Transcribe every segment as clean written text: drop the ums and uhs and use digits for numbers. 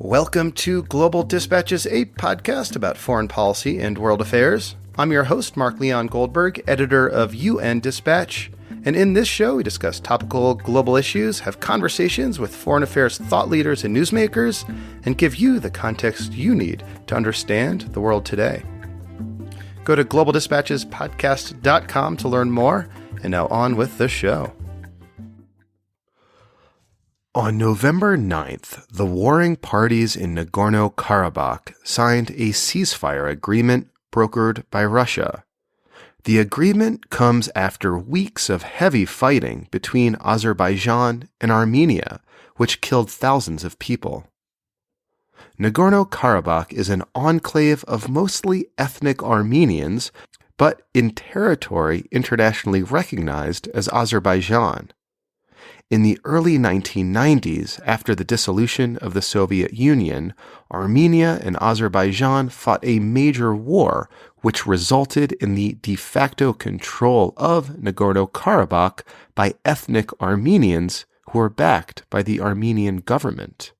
Welcome to Global Dispatches, a podcast about foreign policy and world affairs. I'm your host, Mark Leon Goldberg, editor of UN Dispatch. And in this show, we discuss topical global issues, have conversations with foreign affairs thought leaders and newsmakers, and give you the context you need to understand the world today. Go to globaldispatchespodcast.com to learn more. And now on with the show. On November 9th, the warring parties in Nagorno-Karabakh signed a ceasefire agreement brokered by Russia. The agreement comes after weeks of heavy fighting between Azerbaijan and Armenia, which killed thousands of people. Nagorno-Karabakh is an enclave of mostly ethnic Armenians, but in territory internationally recognized as Azerbaijan. In the early 1990s, after the dissolution of the Soviet Union, Armenia and Azerbaijan fought a major war, which resulted in the de facto control of Nagorno-Karabakh by ethnic Armenians who were backed by the Armenian government.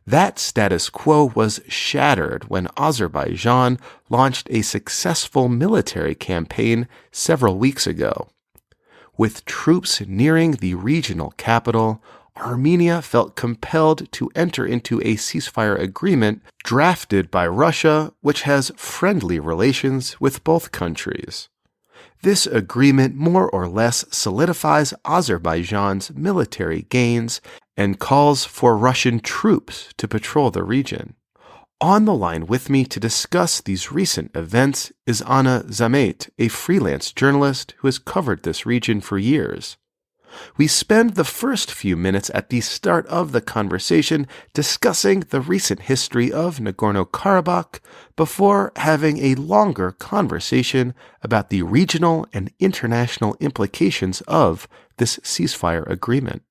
That status quo was shattered when Azerbaijan launched a successful military campaign several weeks ago. With troops nearing the regional capital, Armenia felt compelled to enter into a ceasefire agreement drafted by Russia, which has friendly relations with both countries. This agreement more or less solidifies Azerbaijan's military gains and calls for Russian troops to patrol the region. On the line with me to discuss these recent events is Anna Zamejc, a freelance journalist who has covered this region for years. We spend the first few minutes at the start of the conversation discussing the recent history of Nagorno-Karabakh before having a longer conversation about the regional and international implications of this ceasefire agreement.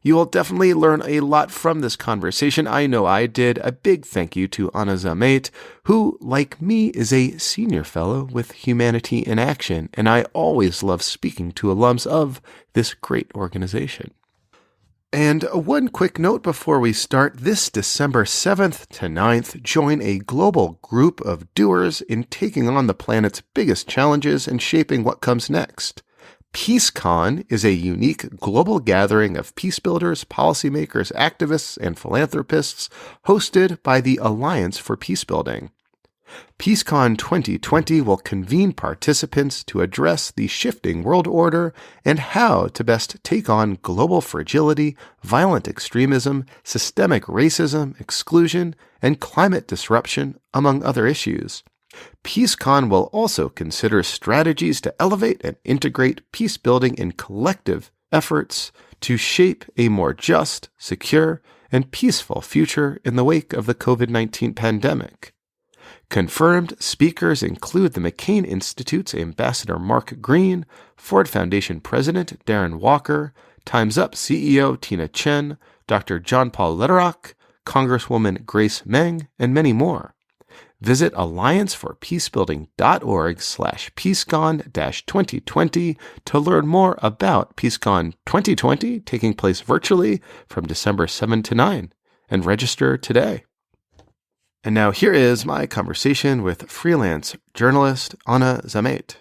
You will definitely learn a lot from this conversation. I know I did. A big thank you to Anna Zamejc, who, like me, is a senior fellow with Humanity in Action, and I always love speaking to alums of this great organization. And one quick note before we start, this December 7th to 9th, join a global group of doers in taking on the planet's biggest challenges and shaping what comes next. PeaceCon is a unique global gathering of peace builders, policymakers, activists, and philanthropists hosted by the Alliance for Peacebuilding. PeaceCon 2020 will convene participants to address the shifting world order and how to best take on global fragility, violent extremism, systemic racism, exclusion, and climate disruption, among other issues. PeaceCon will also consider strategies to elevate and integrate peace building in collective efforts to shape a more just, secure, and peaceful future in the wake of the COVID-19 pandemic. Confirmed speakers include the McCain Institute's Ambassador Mark Green, Ford Foundation President Darren Walker, Time's Up CEO Tina Chen, Dr. John Paul Lederach, Congresswoman Grace Meng, and many more. Visit allianceforpeacebuilding.org/PeaceCon-2020 to learn more about PeaceCon 2020 taking place virtually from December 7 to 9 and register today. And now here is my conversation with freelance journalist Anna Zamejc.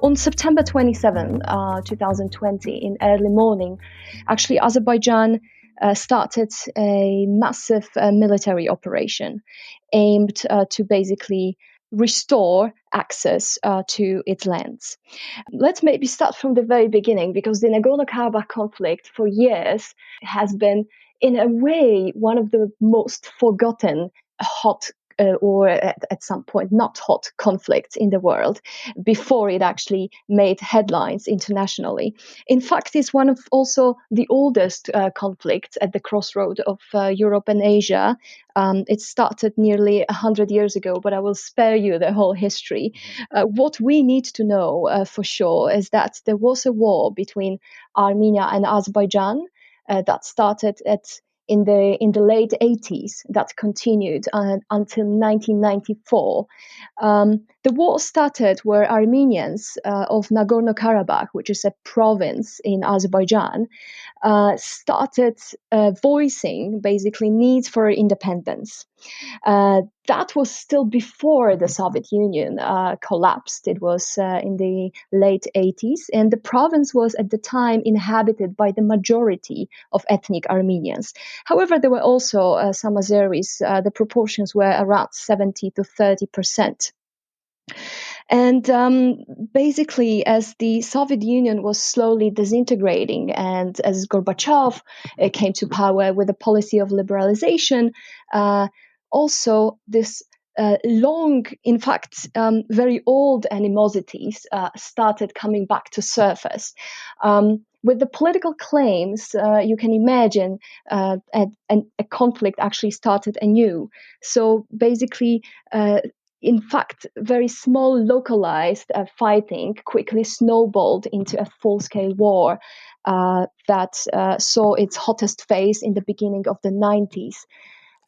On September 27, 2020, in early morning, actually Azerbaijan started a massive military operation aimed to basically restore access to its lands. Let's maybe start from the very beginning, because the Nagorno-Karabakh conflict for years has been, in a way, one of the most forgotten hot or at some point not hot conflicts in the world before it actually made headlines internationally. In fact, it's one of also the oldest conflicts at the crossroad of Europe and Asia. It started nearly 100 years ago, but I will spare you the whole history. What we need to know for sure is that there was a war between Armenia and Azerbaijan that started at in the late 80s that continued until 1994. The war started where Armenians of Nagorno-Karabakh, which is a province in Azerbaijan, started voicing basically needs for independence. That was still before the Soviet Union collapsed. It was in the late 80s, and the province was at the time inhabited by the majority of ethnic Armenians. However, there were also some Azeris. The proportions were around 70 to 30%. And basically, as the Soviet Union was slowly disintegrating and as Gorbachev came to power with a policy of liberalization, also this long, in fact, very old animosities started coming back to surface. With the political claims, you can imagine a conflict actually started anew. So basically, in fact, very small localized fighting quickly snowballed into a full-scale war that saw its hottest phase in the beginning of the 90s.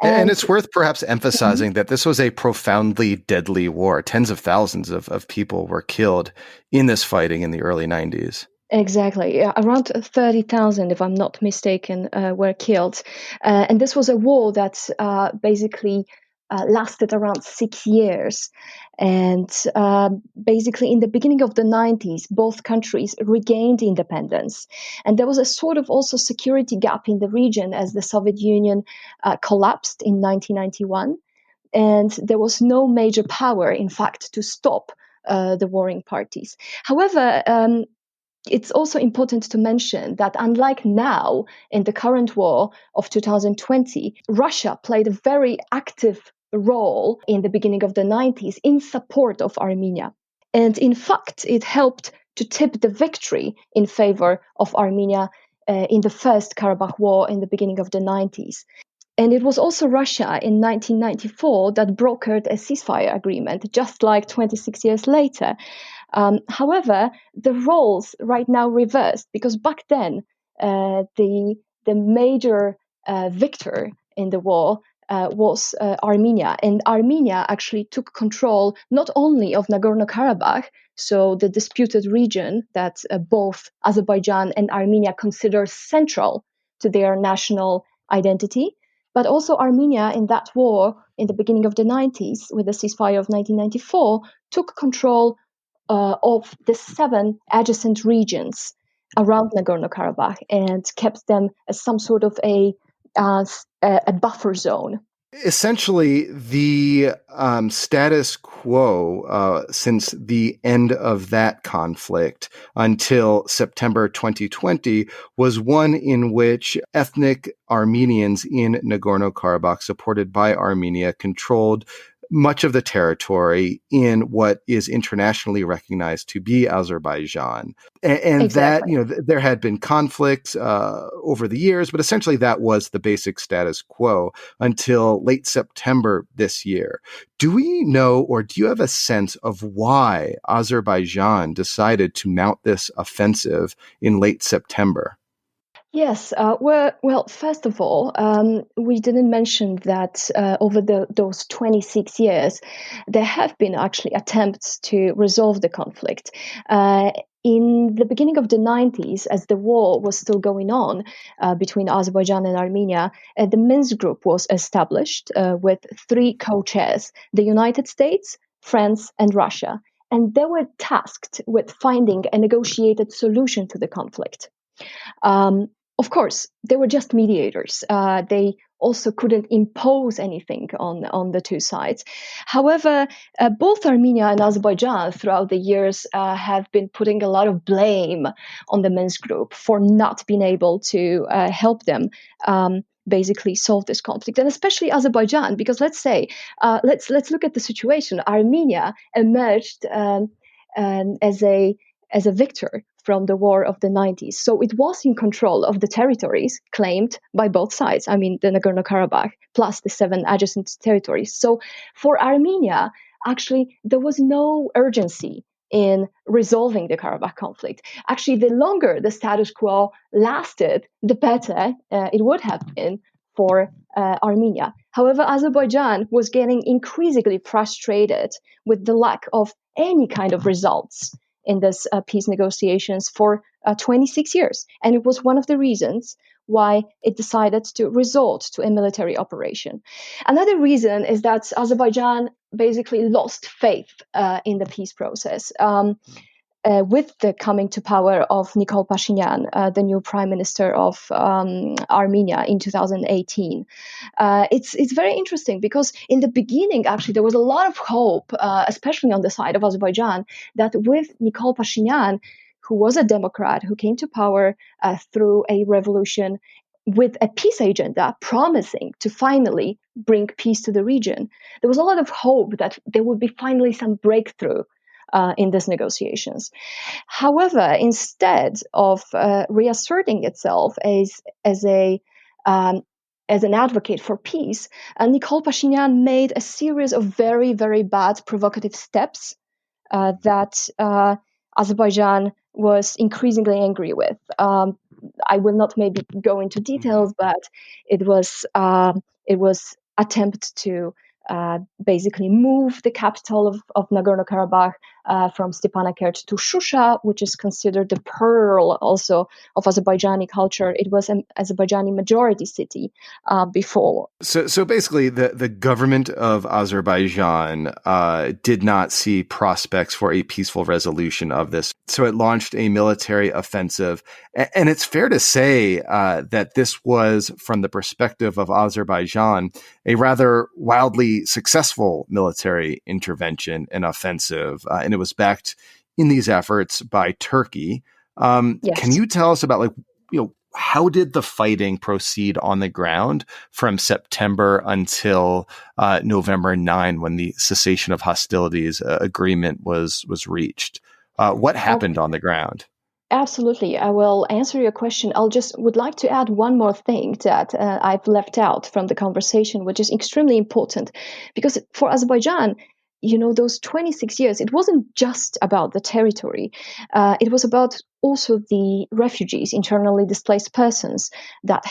And it's worth perhaps emphasizing that this was a profoundly deadly war. Tens of thousands of people were killed in this fighting in the early 90s. Exactly. Around 30,000, if I'm not mistaken, were killed. And this was a war that basically lasted around 6 years. And basically, in the beginning of the 90s, both countries regained independence. And there was a sort of also security gap in the region as the Soviet Union collapsed in 1991. And there was no major power, in fact, to stop the warring parties. However, it's also important to mention that unlike now in the current war of 2020, Russia played a very active role in the beginning of the 90s in support of Armenia. And in fact, it helped to tip the victory in favor of Armenia in the first Karabakh war in the beginning of the 90s. And it was also Russia in 1994 that brokered a ceasefire agreement, just like 26 years later. However, the roles right now reversed because back then the major victor in the war was Armenia, and Armenia actually took control not only of Nagorno-Karabakh, so the disputed region that both Azerbaijan and Armenia consider central to their national identity, but also Armenia in that war in the beginning of the 90s with the ceasefire of 1994 took control of the 7 adjacent regions around Nagorno-Karabakh and kept them as some sort of a buffer zone. Essentially, the status quo since the end of that conflict until September 2020 was one in which ethnic Armenians in Nagorno-Karabakh, supported by Armenia, controlled much of the territory in what is internationally recognized to be Azerbaijan. And exactly. That, there had been conflicts over the years, but essentially that was the basic status quo until late September this year. Do we know, or do you have a sense of why Azerbaijan decided to mount this offensive in late September? Yes. Well, first of all, we didn't mention that over those 26 years, there have been actually attempts to resolve the conflict. In the beginning of the 90s, as the war was still going on between Azerbaijan and Armenia, the Minsk Group was established with 3 co-chairs, the United States, France, and Russia. And they were tasked with finding a negotiated solution to the conflict. Of course, they were just mediators. They also couldn't impose anything on the two sides. However, both Armenia and Azerbaijan throughout the years have been putting a lot of blame on the Minsk Group for not being able to help them basically solve this conflict, and especially Azerbaijan, because let's look at the situation. Armenia emerged as a victor from the war of the 90s. So it was in control of the territories claimed by both sides. I mean, the Nagorno-Karabakh plus the 7 adjacent territories. So for Armenia, actually, there was no urgency in resolving the Karabakh conflict. Actually, the longer the status quo lasted, the better it would have been for Armenia. However, Azerbaijan was getting increasingly frustrated with the lack of any kind of results in this peace negotiations for 26 years. And it was one of the reasons why it decided to resort to a military operation. Another reason is that Azerbaijan basically lost faith in the peace process. With the coming to power of Nikol Pashinyan, the new prime minister of Armenia in 2018. It's very interesting because in the beginning, actually, there was a lot of hope, especially on the side of Azerbaijan, that with Nikol Pashinyan, who was a Democrat, who came to power through a revolution with a peace agenda promising to finally bring peace to the region, there was a lot of hope that there would be finally some breakthrough in these negotiations. However, instead of reasserting itself as an advocate for peace, Nikol Pashinyan made a series of very, very bad provocative steps that Azerbaijan was increasingly angry with. I will not maybe go into details, but it was attempt to basically move the capital of Nagorno-Karabakh from Stepanakert to Shusha, which is considered the pearl also of Azerbaijani culture. It was an Azerbaijani majority city before. So basically, the government of Azerbaijan did not see prospects for a peaceful resolution of this. So it launched a military offensive. And it's fair to say that this was, from the perspective of Azerbaijan, a rather wildly successful military intervention and offensive. And it was backed in these efforts by Turkey. Yes. Can you tell us about, how did the fighting proceed on the ground from September until November 9, when the cessation of hostilities agreement was reached? What happened on the ground? Absolutely. I will answer your question. I'll just would like to add one more thing that I've left out from the conversation, which is extremely important, because for Azerbaijan, those 26 years, it wasn't just about the territory. It was about also the refugees, internally displaced persons that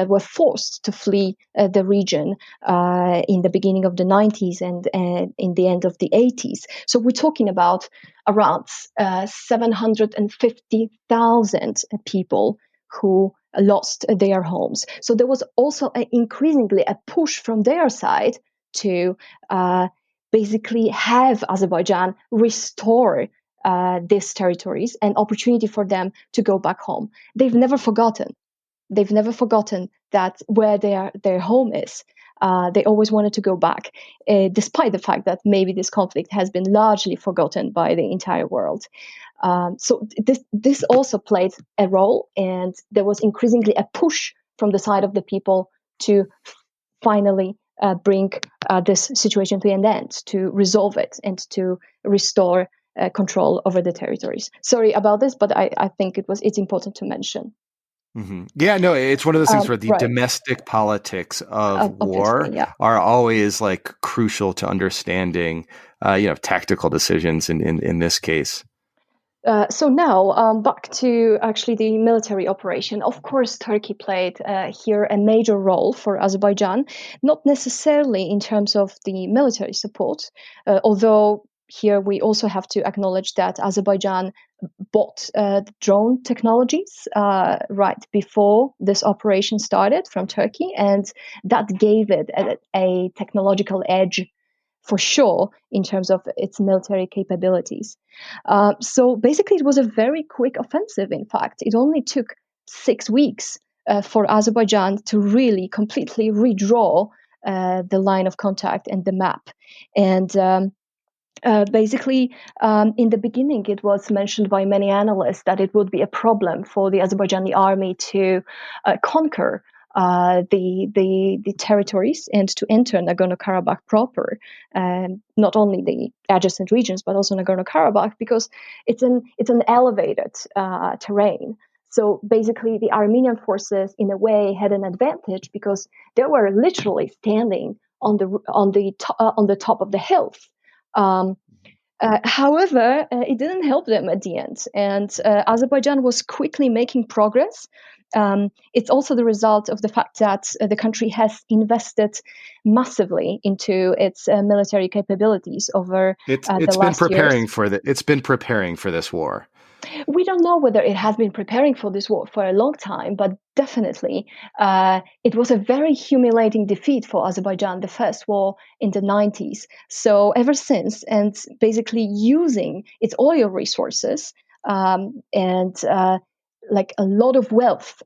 were forced to flee the region in the beginning of the 90s and in the end of the 80s. So we're talking about around 750,000 people who lost their homes. So there was also increasingly a push from their side to basically have Azerbaijan restore these territories and opportunity for them to go back home. They've never forgotten that where their home is. They always wanted to go back, despite the fact that maybe this conflict has been largely forgotten by the entire world. So this also played a role, and there was increasingly a push from the side of the people to finally bring this situation to an end, to resolve it, and to restore control over the territories. Sorry about this, but I think it's important to mention. Mm-hmm. Yeah, no, it's one of those things where the domestic politics of war are always crucial to understanding, tactical decisions in this case. So now back to actually the military operation. Of course, Turkey played here a major role for Azerbaijan, not necessarily in terms of the military support, although here we also have to acknowledge that Azerbaijan bought drone technologies right before this operation started from Turkey, and that gave it a technological edge for sure in terms of its military capabilities. So basically, it was a very quick offensive, in fact. It only took 6 weeks for Azerbaijan to really completely redraw the line of contact and the map. And basically, in the beginning, it was mentioned by many analysts that it would be a problem for the Azerbaijani army to conquer the territories and to enter Nagorno-Karabakh proper, not only the adjacent regions but also Nagorno-Karabakh, because it's an elevated terrain. So basically, the Armenian forces, in a way, had an advantage because they were literally standing on the top of the hills. However, it didn't help them at the end, and Azerbaijan was quickly making progress It's also the result of the fact that the country has invested massively into its military capabilities over the last years. It's been preparing for this war. We don't know whether it has been preparing for this war for a long time, but definitely it was a very humiliating defeat for Azerbaijan, the first war in the 90s. So ever since, and basically using its oil resources and like a lot of wealth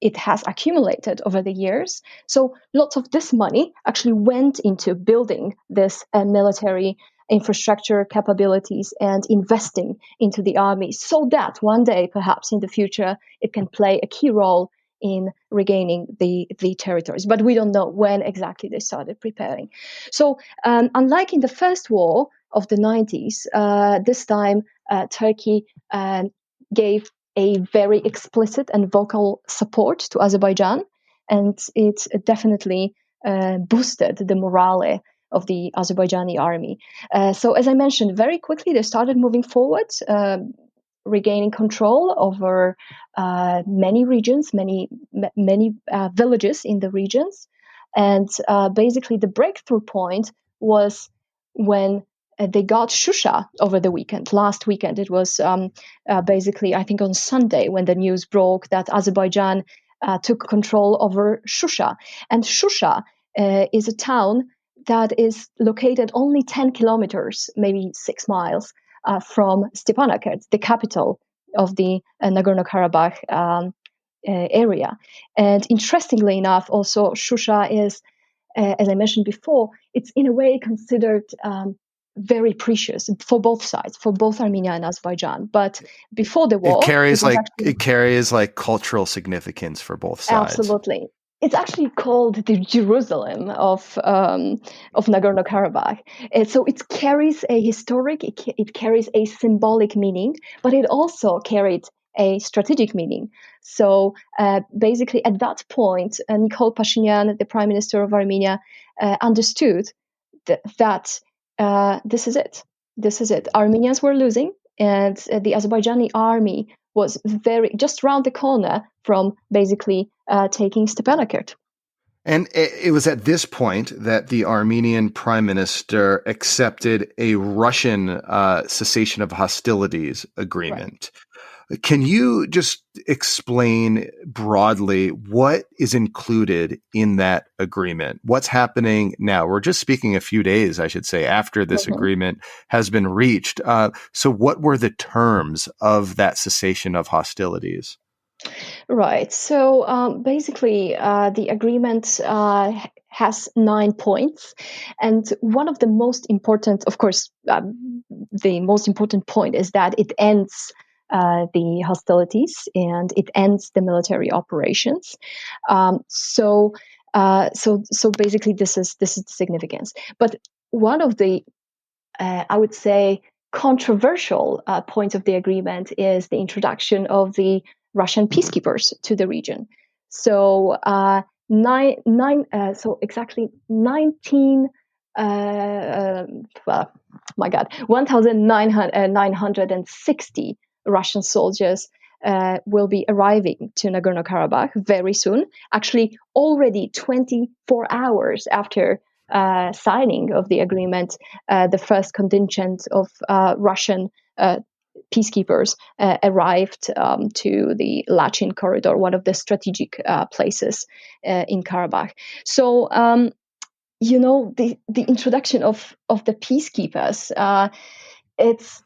it has accumulated over the years. So lots of this money actually went into building this military infrastructure capabilities and investing into the army so that one day, perhaps in the future, it can play a key role in regaining the territories. But we don't know when exactly they started preparing. So unlike in the first war of the 90s, this time Turkey gave a very explicit and vocal support to Azerbaijan, and it definitely boosted the morale of the Azerbaijani army. So as I mentioned, very quickly they started moving forward, regaining control over many regions, many villages in the regions. And basically the breakthrough point was when they got Shusha over the weekend. Last weekend, it was basically, I think on Sunday, when the news broke that Azerbaijan took control over Shusha. And Shusha is a town that is located only 10 kilometers, maybe 6 miles from Stepanakert, the capital of the Nagorno-Karabakh area. And interestingly enough, also Shusha is, as I mentioned before, it's in a way considered very precious for both sides, for both Armenia and Azerbaijan. But before the war, it carries like cultural significance for both sides. Absolutely. It's actually called the Jerusalem of Nagorno-Karabakh. So it carries a historic, it carries a symbolic meaning, but it also carried a strategic meaning. So basically at that point, Nikol Pashinyan, the prime minister of Armenia, understood that this is it. This is it. Armenians were losing, and the Azerbaijani army was just around the corner from basically taking Stepanakert. And it was at this point that the Armenian prime minister accepted a Russian cessation of hostilities agreement. Right. Can you just explain broadly what is included in that agreement? What's happening now? We're just speaking a few days, I should say, after this agreement has been reached. So what were the terms of that cessation of hostilities? Right. So basically, the agreement has 9 points. And one of the most important, of course, the most important point is that it ends the hostilities and it ends the military operations. So basically, this is the significance. But one of the, I would say, controversial points of the agreement is the introduction of the Russian peacekeepers to the region. So exactly 1,960 Russian soldiers will be arriving to Nagorno-Karabakh very soon. Actually, already 24 hours after signing of the agreement, the first contingent of Russian peacekeepers arrived to the Lachin corridor, one of the strategic places in Karabakh. So, the introduction of the peacekeepers, it's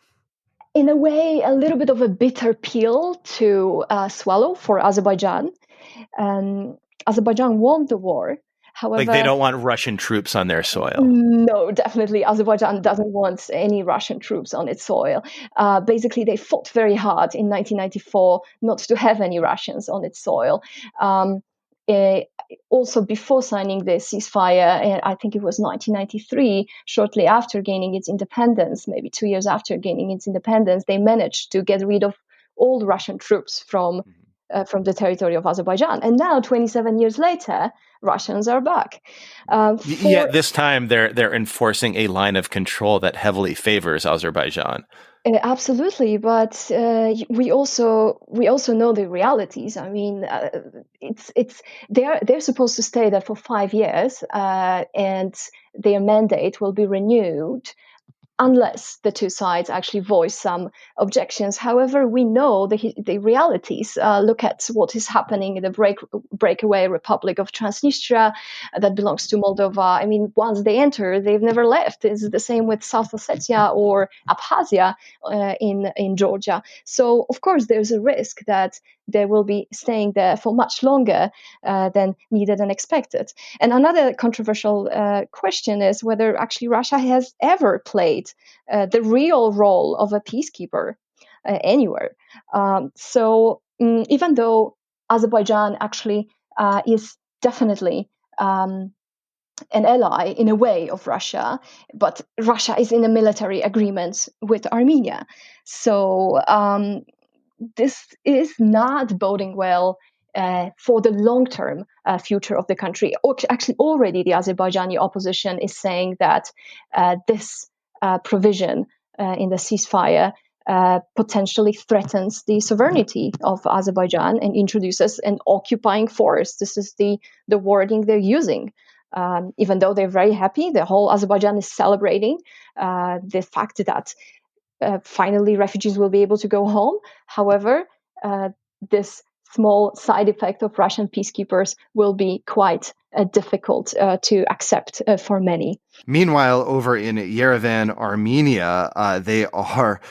in a way a little bit of a bitter pill to swallow for Azerbaijan. Azerbaijan won the war. However, they don't want Russian troops on their soil. No, definitely. Azerbaijan doesn't want any Russian troops on its soil. Basically, they fought very hard in 1994 not to have any Russians on its soil. Also, before signing the ceasefire, I think it was 1993, shortly after gaining its independence, maybe 2 years after gaining its independence, they managed to get rid of all the Russian troops from the territory of Azerbaijan. And now, 27 years later, Russians are back. Yet this time they're enforcing a line of control that heavily favors Azerbaijan. Absolutely, but we also know the realities. I mean, it's they're supposed to stay there for 5 years, and their mandate will be renewed unless the two sides actually voice some objections. However, we know the realities. Look at what is happening in the breakaway Republic of Transnistria that belongs to Moldova. I mean, once they enter, they've never left. It's the same with South Ossetia or Abkhazia in Georgia. So, of course, there's a risk that they will be staying there for much longer than needed and expected. And another controversial question is whether actually Russia has ever played the real role of a peacekeeper anywhere. Even though Azerbaijan actually is definitely an ally in a way of Russia, but Russia is in a military agreement with Armenia. So this is not boding well for the long-term future of the country. Actually, already the Azerbaijani opposition is saying that this provision in the ceasefire potentially threatens the sovereignty of Azerbaijan and introduces an occupying force. This is the wording they're using. Even though they're very happy, the whole Azerbaijan is celebrating the fact that finally refugees will be able to go home. However, this small side effect of Russian peacekeepers will be quite difficult to accept for many. Meanwhile, over in Yerevan, Armenia, they are,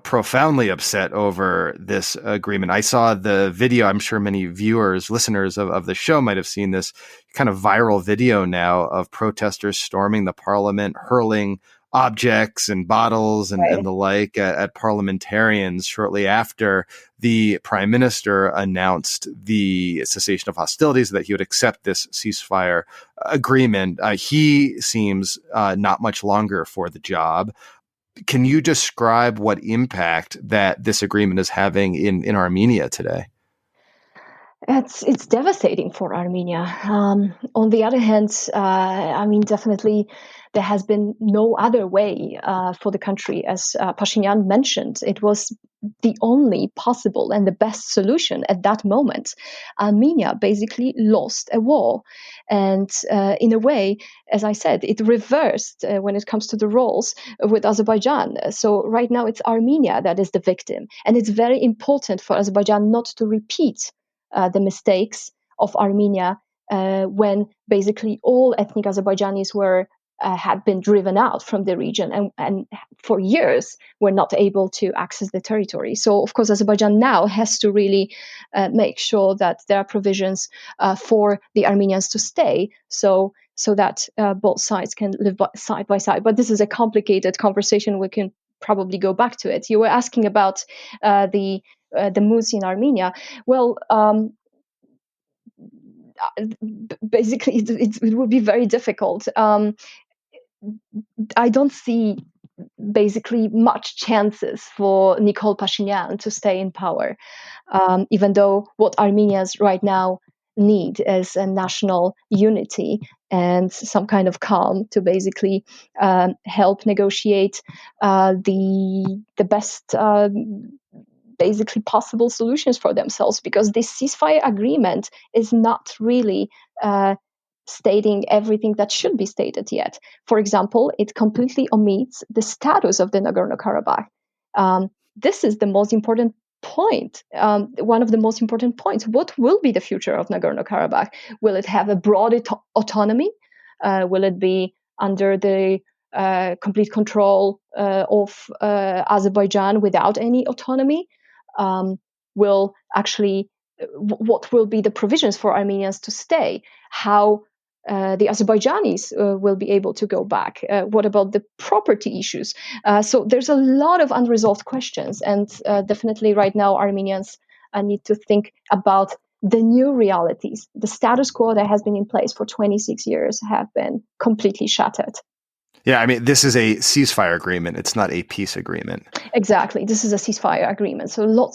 profoundly upset over this agreement. I saw the video. I'm sure many viewers, listeners of the show might have seen this kind of viral video now of protesters storming the parliament, hurling objects and bottles and the like at parliamentarians shortly after the prime minister announced the cessation of hostilities, that he would accept this ceasefire agreement. He seems not much longer for the job. Can you describe what impact that this agreement is having in Armenia today? It's devastating for Armenia. On the other hand, I mean, definitely there has been no other way for the country. As Pashinyan mentioned, it was the only possible and the best solution at that moment. Armenia basically lost a war. And in a way, as I said, it reversed when it comes to the roles with Azerbaijan. So right now it's Armenia that is the victim. And it's very important for Azerbaijan not to repeat the mistakes of Armenia when basically all ethnic Azerbaijanis had been driven out from the region and for years were not able to access the territory. So, of course, Azerbaijan now has to really make sure that there are provisions for the Armenians to stay, so that both sides can live side by side. But this is a complicated conversation. We can probably go back to it. You were asking about the moods in Armenia. Well, basically, it would be very difficult. I don't see basically much chances for Nikol Pashinyan to stay in power, even though what Armenians right now need is a national unity and some kind of calm to basically help negotiate the best basically possible solutions for themselves, because this ceasefire agreement is not really stating everything that should be stated yet. For example, it completely omits the status of the Nagorno-Karabakh. This is the most important point, one of the most important points. What will be the future of Nagorno-Karabakh? Will it have a broad autonomy? Will it be under the complete control of Azerbaijan without any autonomy? What will be the provisions for Armenians to stay? How the Azerbaijanis will be able to go back? What about the property issues? So there's a lot of unresolved questions, and definitely right now Armenians need to think about the new realities. The status quo that has been in place for 26 years have been completely shattered. Yeah, I mean, this is a ceasefire agreement. It's not a peace agreement. Exactly. This is a ceasefire agreement. So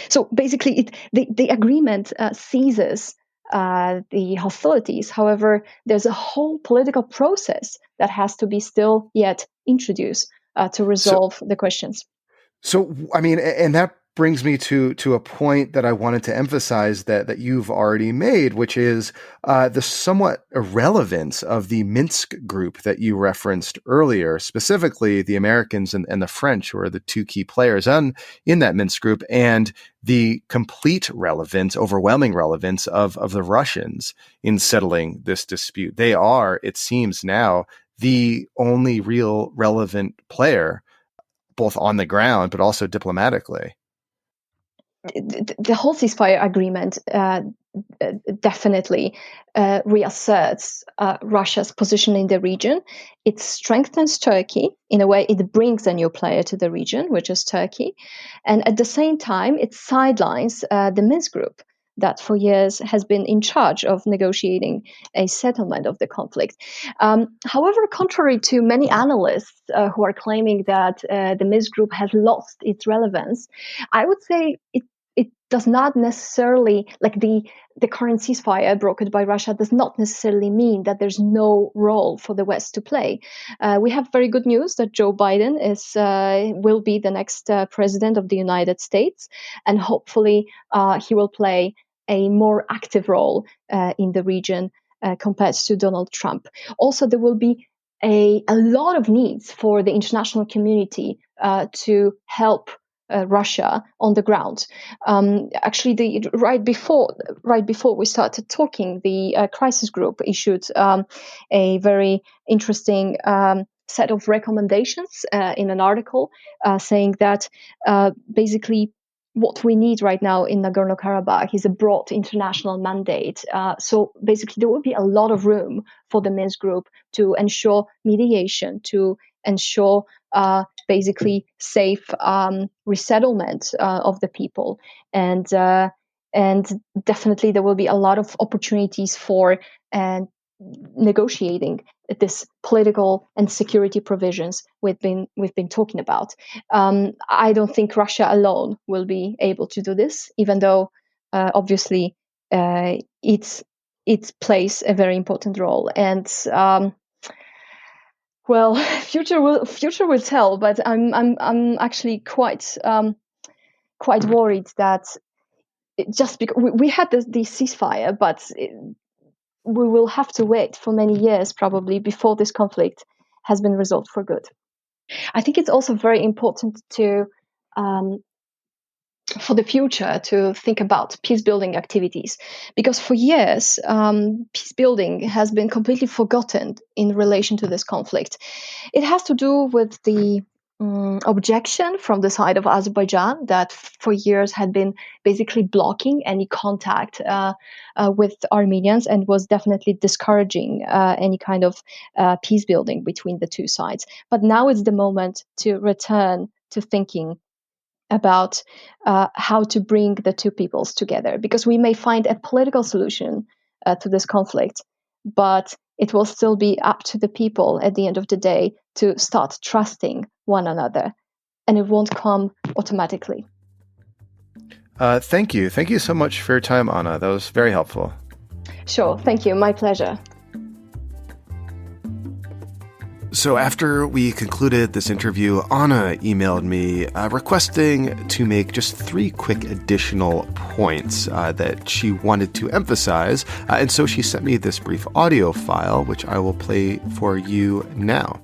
so basically the agreement ceases the hostilities. However, there's a whole political process that has to be still yet introduced to resolve the questions. So, I mean, and that brings me to a point that I wanted to emphasize that you've already made, which is the somewhat irrelevance of the Minsk Group that you referenced earlier, specifically the Americans and the French, who are the two key players in that Minsk Group, and the complete relevance, overwhelming relevance of the Russians in settling this dispute. They are, it seems now, the only real relevant player, both on the ground, but also diplomatically. The whole ceasefire agreement definitely reasserts Russia's position in the region. It strengthens Turkey. In a way, it brings a new player to the region, which is Turkey. And at the same time, it sidelines the Minsk Group that for years has been in charge of negotiating a settlement of the conflict. However, contrary to many analysts who are claiming that the Minsk Group has lost its relevance, I would say it does not necessarily, like the current ceasefire brokered by Russia does not necessarily mean that there's no role for the West to play. We have very good news that Joe Biden will be the next president of the United States, and hopefully he will play a more active role in the region compared to Donald Trump. Also, there will be a lot of needs for the international community to help Russia on the ground. Actually, right before we started talking, the crisis group issued a very interesting set of recommendations in an article saying that basically what we need right now in Nagorno-Karabakh is a broad international mandate. So basically, there will be a lot of room for the Minsk Group to ensure mediation, to ensure basically safe resettlement of the people, and definitely there will be a lot of opportunities for negotiating this political and security provisions we've been talking about. I don't think Russia alone will be able to do this, even though obviously it plays a very important role. And well, future will tell. But I'm actually quite worried that just because we had the ceasefire, but we will have to wait for many years probably before this conflict has been resolved for good. I think it's also very important to for the future to think about peace building activities, because for years peace building has been completely forgotten in relation to this conflict. It has to do with the objection from the side of Azerbaijan that for years had been basically blocking any contact with Armenians and was definitely discouraging any kind of peace building between the two sides. But now is the moment to return to thinking about how to bring the two peoples together, because we may find a political solution to this conflict, but it will still be up to the people at the end of the day to start trusting one another, and it won't come automatically. Thank you. Thank you so much for your time, Anna. That was very helpful. Sure. Thank you. My pleasure. So after we concluded this interview, Anna emailed me requesting to make just 3 quick additional points that she wanted to emphasize. And so she sent me this brief audio file, which I will play for you now.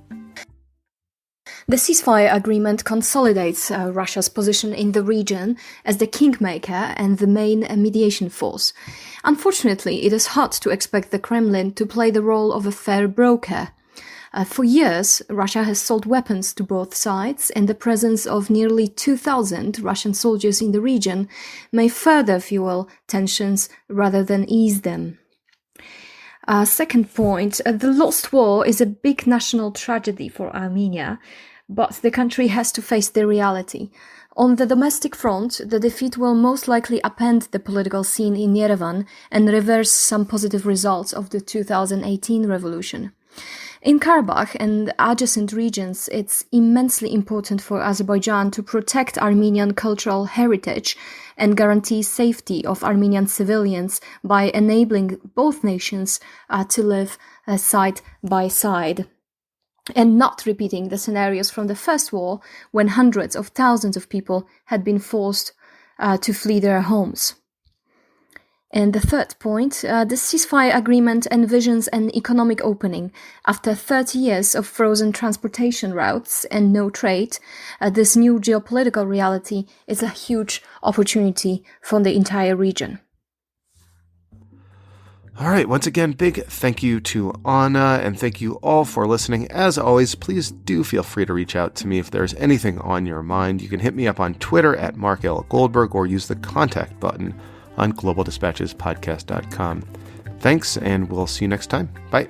The ceasefire agreement consolidates Russia's position in the region as the kingmaker and the main mediation force. Unfortunately, it is hard to expect the Kremlin to play the role of a fair broker. For years, Russia has sold weapons to both sides, and the presence of nearly 2,000 Russian soldiers in the region may further fuel tensions rather than ease them. Second point, the lost war is a big national tragedy for Armenia, but the country has to face the reality. On the domestic front, the defeat will most likely upend the political scene in Yerevan and reverse some positive results of the 2018 revolution. In Karabakh and adjacent regions, it's immensely important for Azerbaijan to protect Armenian cultural heritage and guarantee safety of Armenian civilians by enabling both nations to live side by side. and not repeating the scenarios from the First War when hundreds of thousands of people had been forced to flee their homes. And the third point, the ceasefire agreement envisions an economic opening. After 30 years of frozen transportation routes and no trade, this new geopolitical reality is a huge opportunity for the entire region. All right, once again, big thank you to Anna, and thank you all for listening. As always, please do feel free to reach out to me if there's anything on your mind. You can hit me up on Twitter at Mark L. Goldberg or use the contact button on globaldispatchespodcast.com. Thanks, and we'll see you next time. Bye.